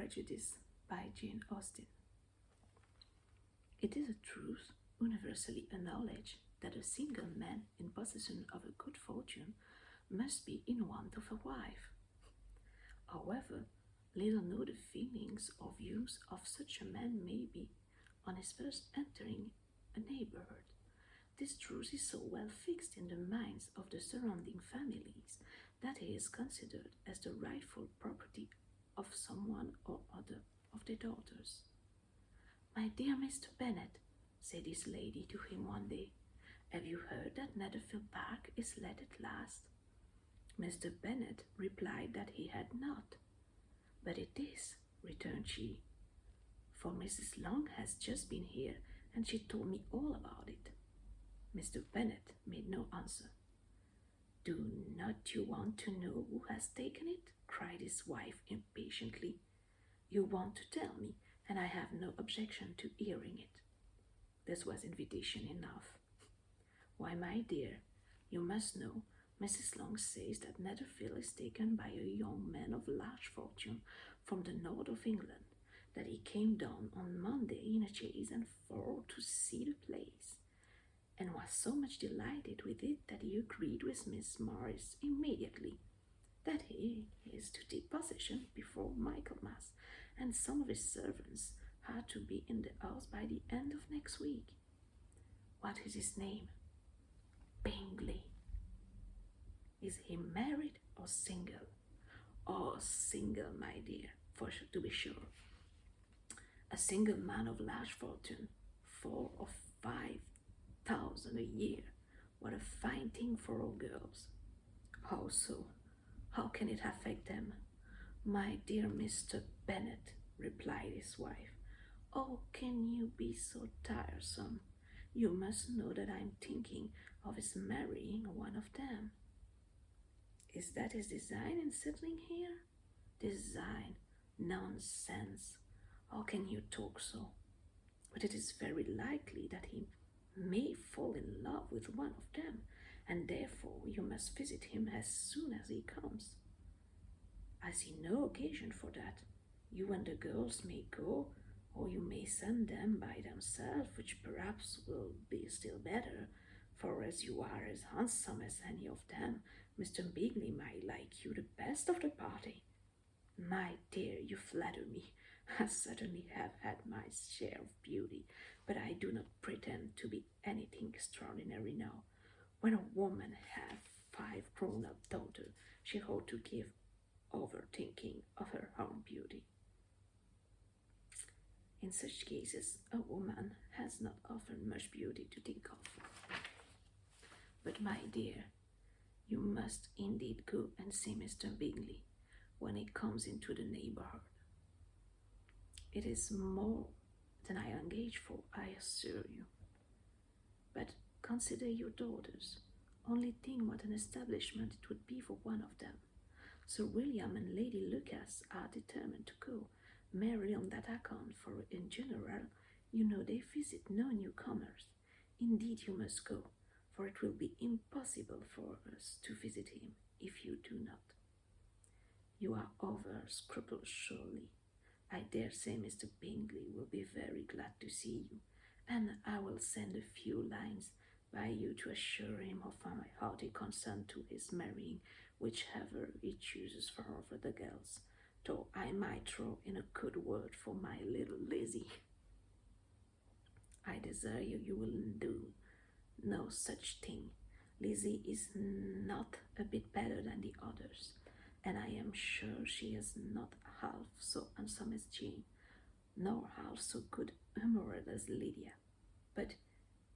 Prejudice by Jane Austen. It is a truth universally acknowledged that a single man in possession of a good fortune must be in want of a wife. However, little know the feelings or views of such a man may be on his first entering a neighborhood. This truth is so well fixed in the minds of the surrounding families that he is considered as the rightful property of someone or other of their daughters. "My dear Mr. Bennet," said this lady to him one day, "have you heard that Netherfield Park is let at last?" Mr. Bennet replied that he had not. "But it is," returned she, "for Mrs. Long has just been here, and she told me all about it." Mr. Bennet made no answer. "Do not you want to know who has taken it?" cried his wife impatiently. "You want to tell me, and I have no objection to hearing it." This was invitation enough. "Why, my dear, you must know, Mrs. Long says that Netherfield is taken by a young man of large fortune from the north of England, that he came down on Monday in a chaise and four to see the place, and was so much delighted with it that he agreed with Miss Morris immediately that he is to take possession before Michaelmas, and some of his servants are to be in the house by the end of next week." "What is his name?" "Bingley." "Is he married or single?" "Oh, single, my dear, to be sure. A single man of large fortune, 4,000 or 5,000 a year. What a fine thing for all girls." "How so? How can it affect them?" "My dear Mr. Bennet," replied his wife, "how can you be so tiresome? You must know that I am thinking of his marrying one of them." "Is that his design in settling here?" "Design? Nonsense! How can you talk so? But it is very likely that he may fall in love with one of them, and therefore you must visit him as soon as he comes." "I see no occasion for that. You and the girls may go, or you may send them by themselves, which perhaps will be still better, for as you are as handsome as any of them, Mr. Bingley might like you the best of the party." "My dear, you flatter me. I certainly have had my share of beauty, but I do not pretend to be anything extraordinary now. When a woman has 5 grown-up daughters, she ought to give over thinking of her own beauty. In such cases, a woman has not often much beauty to think of. But, my dear, you must indeed go and see Mr. Bingley when he comes into the neighborhood. It is more than I engage for, I assure you. But consider your daughters. Only think what an establishment it would be for one of them. Sir William and Lady Lucas are determined to go, merely on that account, for in general, you know they visit no newcomers. Indeed, you must go, for it will be impossible for us to visit him if you do not. You are over scrupulous, surely. I dare say Mr. Bingley will be very glad to see you, and I will send a few lines by you to assure him of my hearty consent to his marrying whichever he chooses for over the girls, though I might throw in a good word for my little Lizzie. I desire you will do no such thing. Lizzie is not a bit better than the others, and I am sure she is not half so handsome as Jane, nor half so good-humored as Lydia, but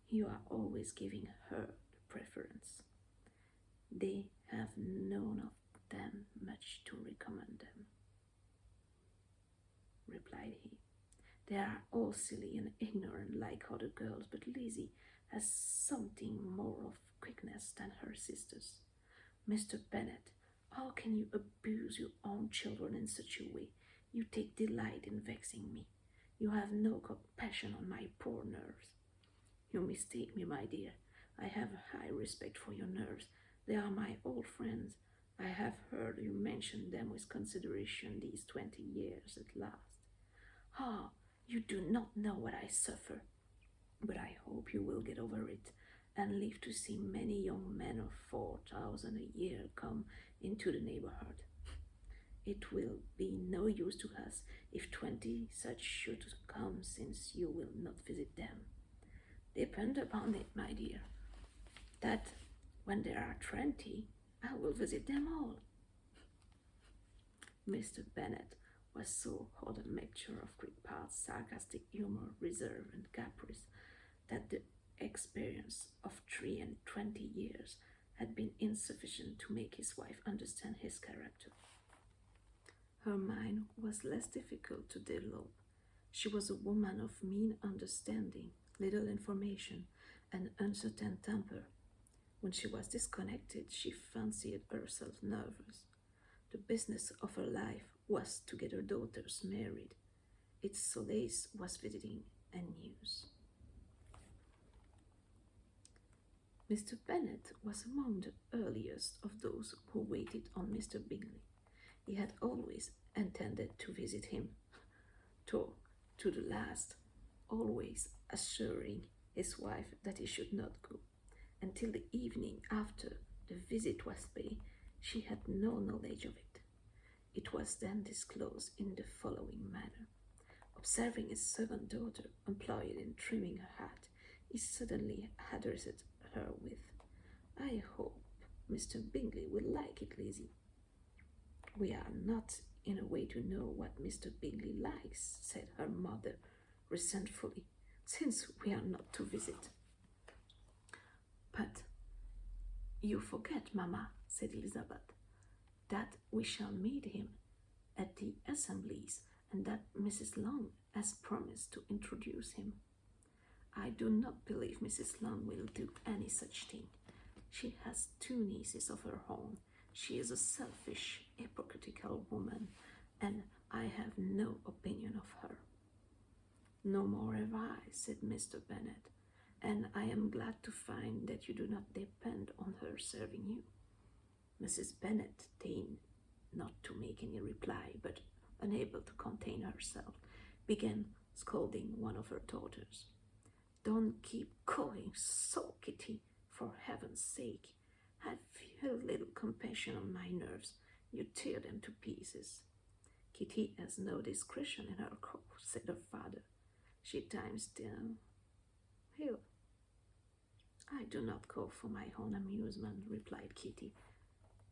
you are always giving her the preference. They have none of them much to recommend them," replied he. "They are all silly and ignorant like other girls, but Lizzie has something more of quickness than her sisters. Mr. Bennet, how can you abuse your own children in such a way? You take delight in vexing me. You have no compassion on my poor nerves." "You mistake me, my dear. I have a high respect for your nerves. They are my old friends. I have heard you mention them with consideration these 20 years at last. Ah, you do not know what I suffer, but I hope you will get over it and live to see many young men of 4,000 a year come into the neighborhood. It will be no use to us if 20 such should come, since you will not visit them. Depend upon it, my dear, that when there are 20, I will visit them all. Mr. Bennet was so hot a mixture of Greek parts, sarcastic humor, reserve, and caprice, that the experience of 23 years had been insufficient to make his wife understand his character. Her mind was less difficult to develop. She was a woman of mean understanding, little information, and uncertain temper. When she was disconnected, she fancied herself nervous. The business of her life was to get her daughters married. Its solace was visiting and news. Mr. Bennet was among the earliest of those who waited on Mr. Bingley. He had always intended to visit him, to the last, always assuring his wife that he should not go. Until the evening after the visit was paid, she had no knowledge of it. It was then disclosed in the following manner. Observing his second daughter employed in trimming her hat, he suddenly addressed her with, "I hope Mr. Bingley will like it, Lizzie." "We are not in a way to know what Mr. Bingley likes," said her mother resentfully, "since we are not to visit." "But you forget, Mamma," said Elizabeth, "that we shall meet him at the assemblies, and that Mrs. Long has promised to introduce him." "I do not believe Mrs. Long will do any such thing. She has 2 nieces of her own. She is a selfish, hypocritical woman, and I have no opinion of her." "No more have I," said Mr. Bennet, "and I am glad to find that you do not depend on her serving you." Mrs. Bennet deigned not to make any reply, but, unable to contain herself, began scolding one of her daughters. "Don't keep going so, Kitty, for heaven's sake. Have a little compassion on my nerves. You tear them to pieces." "Kitty has no discretion in her course," said her father. "She times them ill." "I do not go for my own amusement," replied Kitty,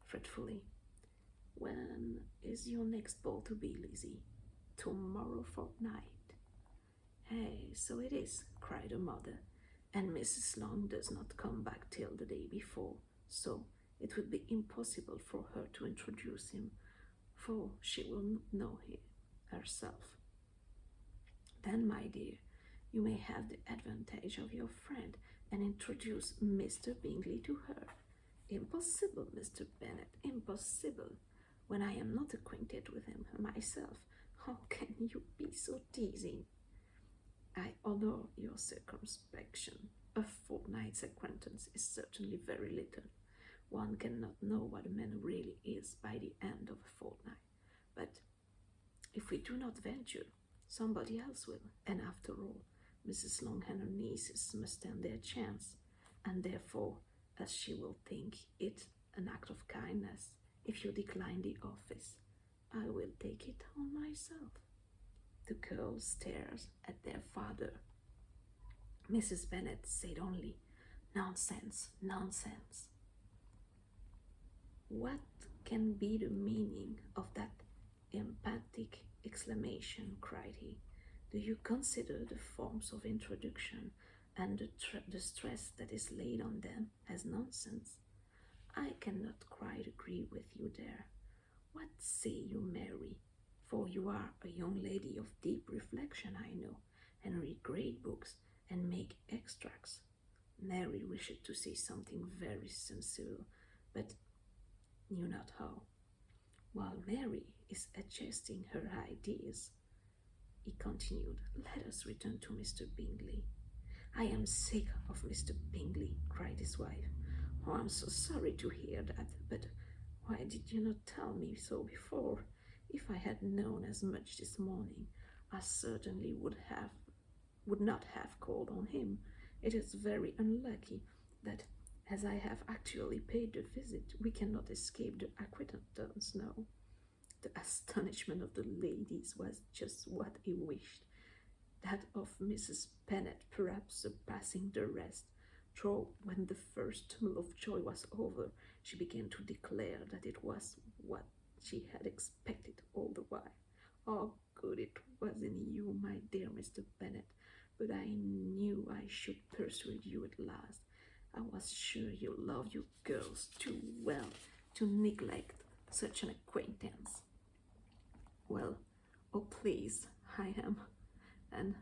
fretfully. "When is your next ball to be, Lizzie?" "Tomorrow fortnight." "Hey, so it is," cried her mother, "and Mrs. Long does not come back till the day before, so it would be impossible for her to introduce him, for she will not know him herself." "Then, my dear, you may have the advantage of your friend and introduce Mr. Bingley to her." "Impossible, Mr. Bennet, impossible, when I am not acquainted with him myself. How can you be so teasing?" "I honor your circumspection. A fortnight's acquaintance is certainly very little. One cannot know what a man really is by the end of a fortnight. But if we do not venture, somebody else will, and after all, Mrs. Long and her nieces must stand their chance, and therefore, as she will think it an act of kindness if you decline the office, I will take it on myself." The girls stared at their father. Mrs. Bennet said only, "Nonsense, nonsense." "What can be the meaning of that emphatic exclamation?" cried he. "Do you consider the forms of introduction and the stress that is laid on them as nonsense? I cannot quite agree with you there. What say you, Mary? For you are a young lady of deep reflection, I know, and read great books and make extracts." Mary wished to say something very sensible, but knew not how. "While Mary is adjusting her ideas," he continued, "let us return to Mr. Bingley." "I am sick of Mr. Bingley," cried his wife. "Oh, I'm so sorry to hear that, but Why did you not tell me so before? If I had known as much this morning, I certainly would not have called on him. It is very unlucky that, as I have actually paid the visit, we cannot escape the acquaintance now." The astonishment of the ladies was just what he wished, that of Mrs. Bennet perhaps surpassing the rest. For when the first tumult of joy was over, she began to declare that it was what she had expected all the while. "How good it was in you, my dear Mr. Bennet, but I knew I should persuade you at last. I was sure you love your girls too well to neglect such an acquaintance." "Well, oh please, I am, and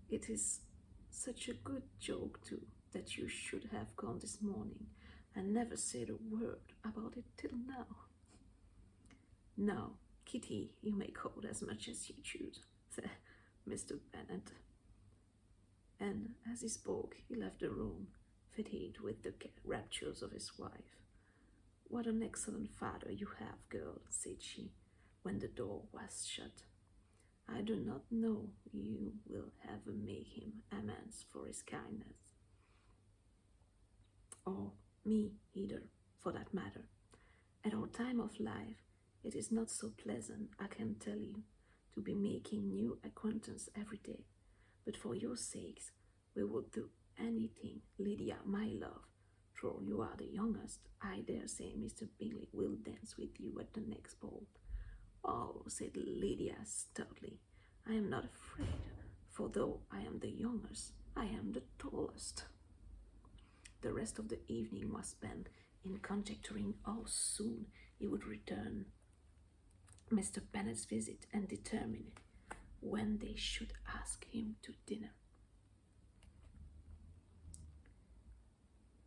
it is such a good joke too, that you should have gone this morning. I never said a word about it till now." "Now, Kitty, you may call as much as you choose," said Mr. Bennet. And as he spoke, he left the room, fatigued with the raptures of his wife. "What an excellent father you have, girl," said she, when the door was shut. "I do not know you will ever make him amends for his kindness. Or me either, for that matter. At our time of life, it is not so pleasant, I can tell you, to be making new acquaintance every day. But for your sakes, we would do anything, Lydia, my love. For you are the youngest, I dare say Mr. Bingley will dance with you at the next ball." "Oh," said Lydia stoutly, "I am not afraid, for though I am the youngest, I am the tallest." The rest of the evening was spent in conjecturing how soon he would return Mr. Bennet's visit and determining when they should ask him to dinner.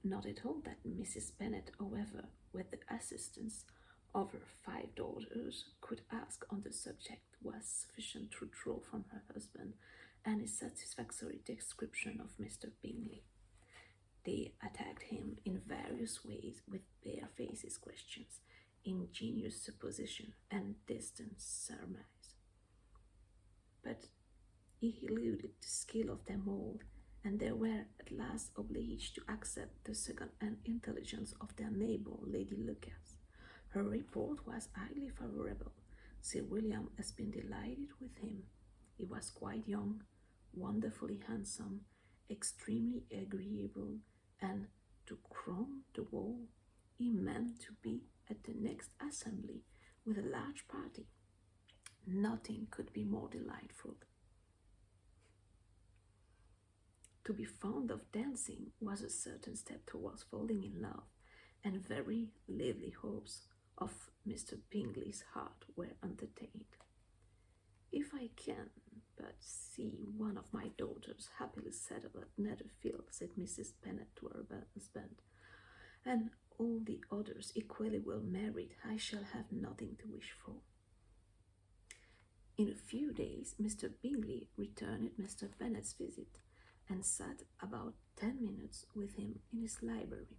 Not at all that Mrs. Bennet, however, with the assistance of her 5 daughters, could ask on the subject was sufficient to draw from her husband any satisfactory description of Mr. Bingley. They attacked him in various ways with bare-faced questions, ingenious supposition, and distant surmise. But he eluded the skill of them all, and they were at last obliged to accept the second-hand intelligence of their neighbour, Lady Lucas. Her report was highly favourable. Sir William has been delighted with him. He was quite young, wonderfully handsome, extremely agreeable, and, to crown the whole, he meant to be at the next assembly with a large party. Nothing could be more delightful. To be fond of dancing was a certain step towards falling in love, and very lively hopes of Mr. Bingley's heart were entertained. "If I can but see one of my daughters happily settled at Netherfield," said Mrs. Bennet to her husband, "and all the others equally well married, I shall have nothing to wish for." In a few days, Mr. Bingley returned Mr. Bennet's visit, and sat about 10 minutes with him in his library.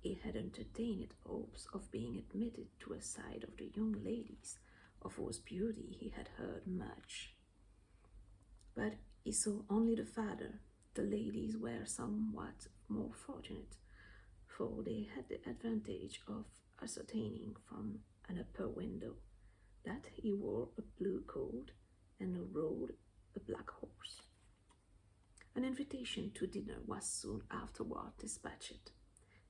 He had entertained hopes of being admitted to a side of the young ladies, of whose beauty he had heard much. But he saw only the father. The ladies were somewhat more fortunate, for they had the advantage of ascertaining from an upper window that he wore a blue coat and rode a black horse. An invitation to dinner was soon afterward dispatched,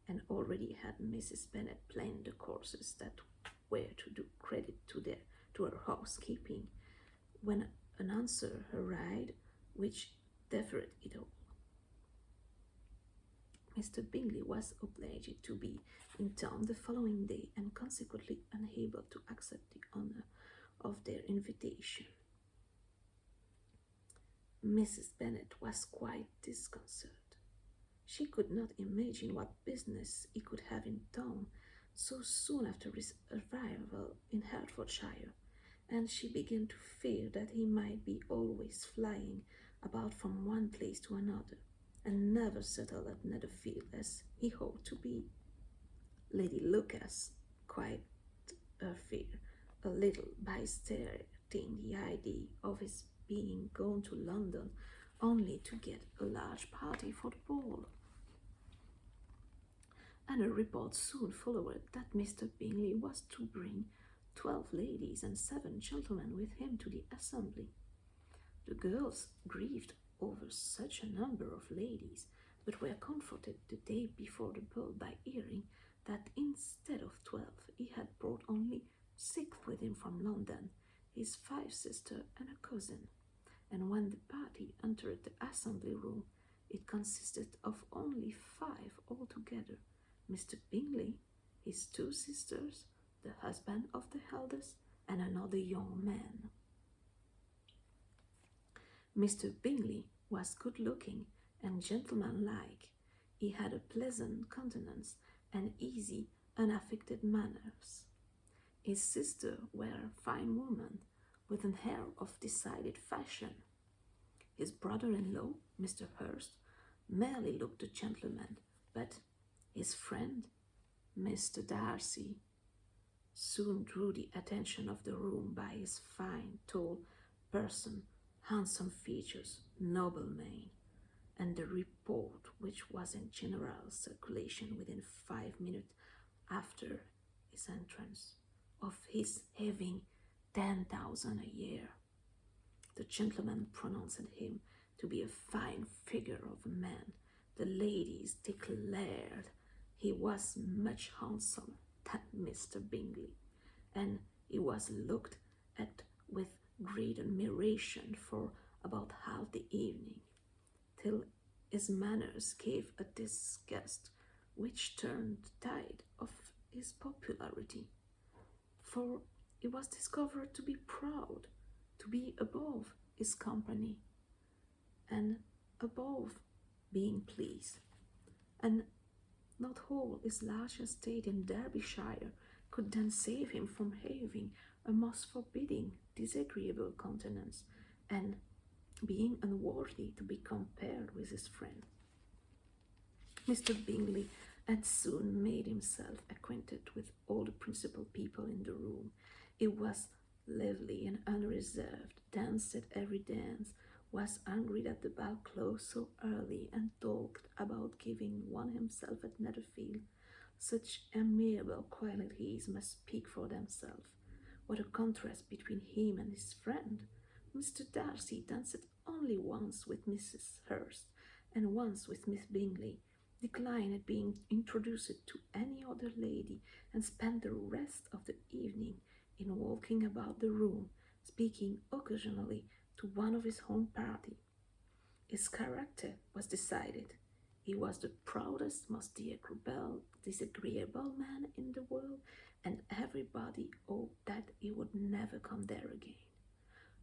and already had Mrs. Bennet planned the courses that were to do credit to her housekeeping, when an answer arrived which deferred it all. Mr. Bingley was obliged to be in town the following day, and consequently unable to accept the honour of their invitation. Mrs. Bennet was quite disconcerted. She could not imagine what business he could have in town so soon after his arrival in Hertfordshire, and she began to fear that he might be always flying about from one place to another, and never settle at Netherfield as he ought to be. Lady Lucas quite her fear a little by starting the idea of his being gone to London only to get a large party for the ball. And a report soon followed that Mr. Bingley was to bring 12 ladies and 7 gentlemen with him to the assembly. The girls grieved over such a number of ladies, but were comforted the day before the ball by hearing that instead of 12 he had brought only 6 with him from London, his 5 sisters and a cousin. And when the party entered the assembly room, it consisted of only 5 altogether: Mr. Bingley, his 2 sisters, the husband of the eldest, and another young man. Mr. Bingley was good-looking and gentlemanlike. He had a pleasant countenance and easy, unaffected manners. His sisters were fine women, with an air of decided fashion. His brother-in-law, Mr. Hurst, merely looked a gentleman, but his friend, Mr. Darcy, soon drew the attention of the room by his fine, tall person, handsome features, noble mien, and the report, which was in general circulation within 5 minutes after his entrance, of his having 10,000 a year. The gentlemen pronounced him to be a fine figure of a man. The ladies declared he was much handsomer than Mr. Bingley, and he was looked at with great admiration for about half the evening, till his manners gave a disgust which turned the tide of his popularity, for he was discovered to be proud, to be above his company, and above being pleased, and not all his large estate in Derbyshire could then save him from having a most forbidding, disagreeable countenance, and being unworthy to be compared with his friend. Mr. Bingley had soon made himself acquainted with all the principal people in the room. He was lively and unreserved, danced at every dance, was angry that the ball closed so early, and talked about giving one himself at Netherfield. Such amiable qualities must speak for themselves. What a contrast between him and his friend! Mr. Darcy danced only once with Mrs. Hurst, and once with Miss Bingley, declined being introduced to any other lady, and spent the rest of the evening in walking about the room, speaking occasionally to one of his own party. His character was decided. He was the proudest, most disagreeable man in the world, and everybody hoped that he would never come there again.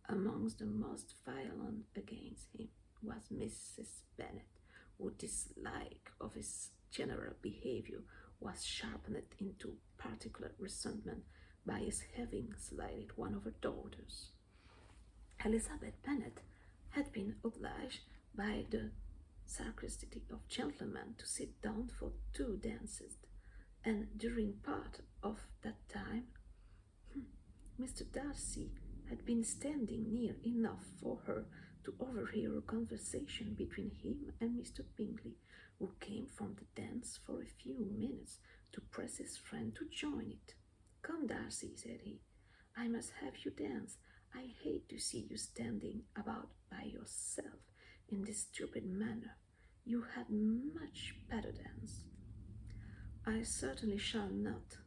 Amongst the most violent against him was Mrs. Bennet, whose dislike of his general behavior was sharpened into particular resentment by his having slighted one of her daughters. Elizabeth Bennet had been obliged by the scarcity of gentlemen to sit down for 2 dances, and during part of that time Mr. Darcy had been standing near enough for her to overhear a conversation between him and Mr. Bingley, who came from the dance for a few minutes to press his friend to join it. "Come, Darcy," said he, "I must have you dance. I hate to see you standing about by yourself in this stupid manner. You had much better dance." "I certainly shall not.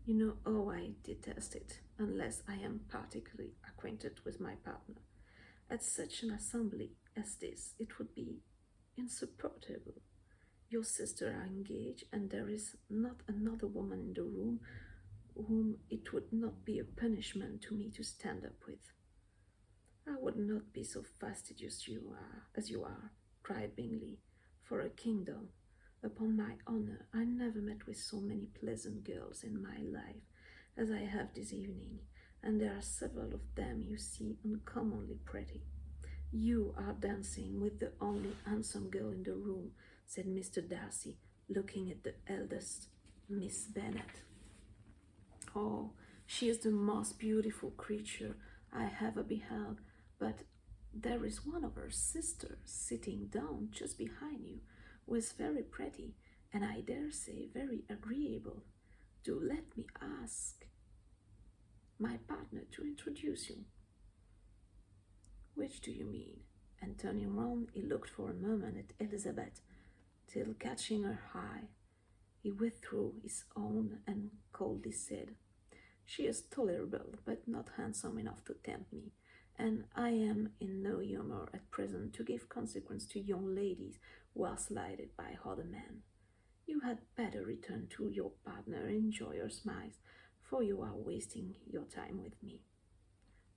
You know how I detest it, unless I am particularly acquainted with my partner. At such an assembly as this, it would be insupportable. Your sisters are engaged, and there is not another woman in the room whom it would not be a punishment to me to stand up with." "I would not be so fastidious as you are," cried Bingley, "for a kingdom. Upon my honor, I never met with so many pleasant girls in my life as I have this evening, and there are several of them you see uncommonly pretty." "You are dancing with the only handsome girl in the room," said Mr. Darcy, looking at the eldest Miss Bennet. "Oh, She is the most beautiful creature I ever beheld, but there is one of her sisters sitting down just behind you, who is very pretty, and I dare say very agreeable. Do let me ask my partner to introduce you. Which do you mean? And turning round, he looked for a moment at Elizabeth, till catching her eye, he withdrew his own and coldly said, "She is tolerable, but not handsome enough to tempt me, and I am in no humour at present to give consequence to young ladies who are slighted by other men. You had better return to your partner and enjoy your smiles, for you are wasting your time with me."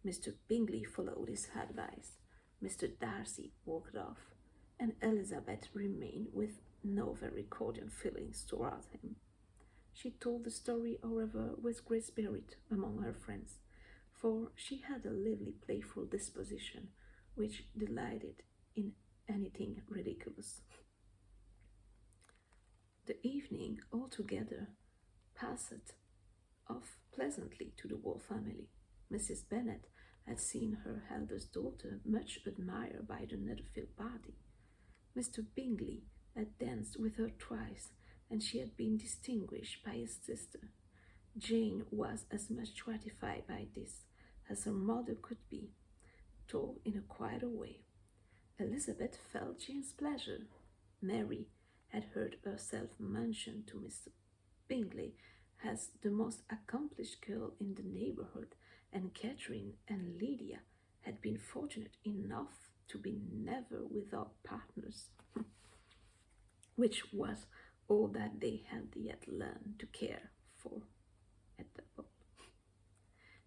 Mr. Bingley followed his advice. Mr. Darcy walked off, and Elizabeth remained with no very cordial feelings towards him. She told the story, however, with great spirit among her friends, for she had a lively, playful disposition, which delighted in anything ridiculous. The evening altogether passed off pleasantly to the whole family. Mrs. Bennet had seen her eldest daughter much admired by the Netherfield party. Mr. Bingley had danced with her twice, and she had been distinguished by his sister. Jane was as much gratified by this as her mother could be, though in a quieter way. Elizabeth felt Jane's pleasure. Mary had heard herself mentioned to Mr. Bingley as the most accomplished girl in the neighbourhood, and Catherine and Lydia had been fortunate enough to be never without partners, which was all that they had yet learned to care for at the ball.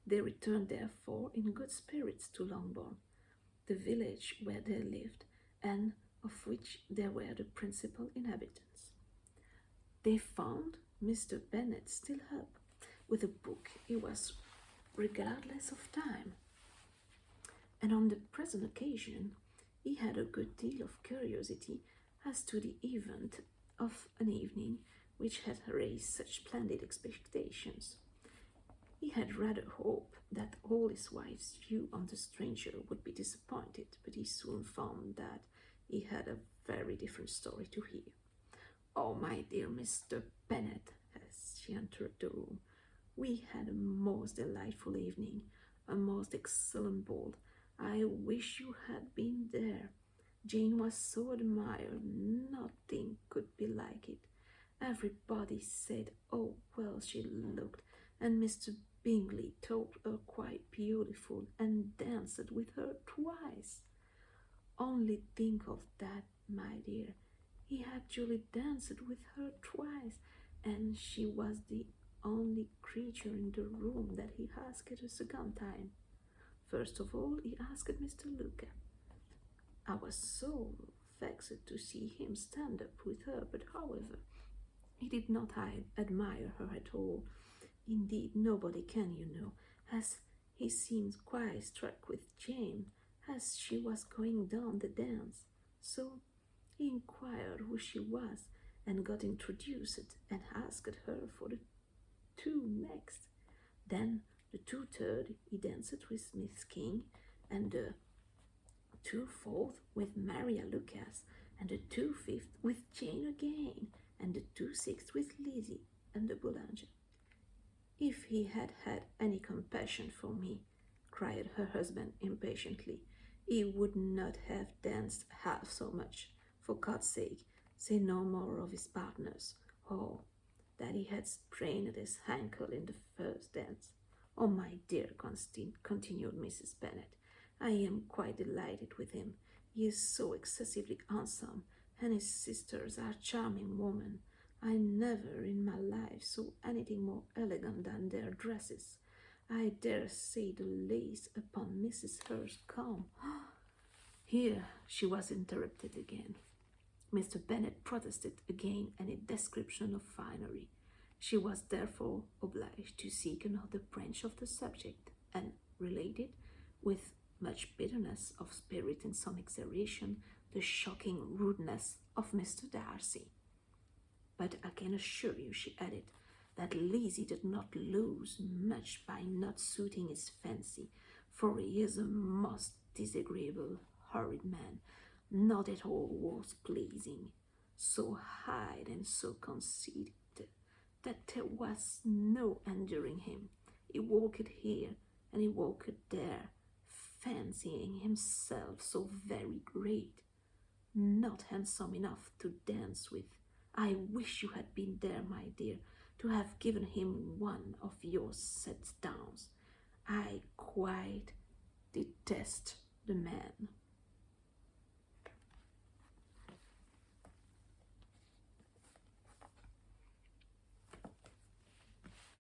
They returned therefore in good spirits to Longbourn, the village where they lived, and of which they were the principal inhabitants. They found Mr. Bennet still up with a book. He was regardless of time, and on the present occasion he had a good deal of curiosity as to the event of an evening which had raised such splendid expectations. He had rather hoped that all his wife's view on the stranger would be disappointed, but he soon found that he had a very different story to hear. "Oh, my dear Mr. Bennet," as she entered the room, "we had a most delightful evening, a most excellent ball. I wish you had been there. Jane was so admired, nothing could be like it. Everybody said how well she looked, and Mr. Bingley thought her quite beautiful and danced with her twice. Only think of that, my dear. He actually danced with her twice, and she was the only creature in the room that he asked a second time. First of all, he asked Mr. Luca. I was so vexed to see him stand up with her, but however, he did not admire her at all. Indeed, nobody can, you know, as he seemed quite struck with Jane as she was going down the dance. So he inquired who she was, and got introduced, and asked her for the two next. Then the 2/3 he danced with Miss King, and the 2/4 with Maria Lucas, and the 2/5 with Jane again, and the 2/6 with Lizzie and the Boulanger. If he had had any compassion for me, cried her husband impatiently, he would not have danced half so much. For God's sake, say no more of his partners. Oh, that he had sprained his ankle in the first dance. Oh, my dear Constantine, continued Mrs. Bennet, I am quite delighted with him. He is so excessively handsome, and his sisters are charming women. I never in my life saw anything more elegant than their dresses. I dare say the lace upon Mrs. Hurst's gown. Here she was interrupted again. Mr. Bennet protested again any description of finery. She was therefore obliged to seek another branch of the subject, and related, with much bitterness of spirit and some exaggeration, the shocking rudeness of Mr. Darcy. But I can assure you, she added, that Lizzie did not lose much by not suiting his fancy, for he is a most disagreeable, horrid man, not at all worth pleasing, so high and so conceited that there was no enduring him. He walked here and he walked there, fancying himself so very great, not handsome enough to dance with. I wish you had been there, my dear, to have given him one of your set downs. I quite detest the man.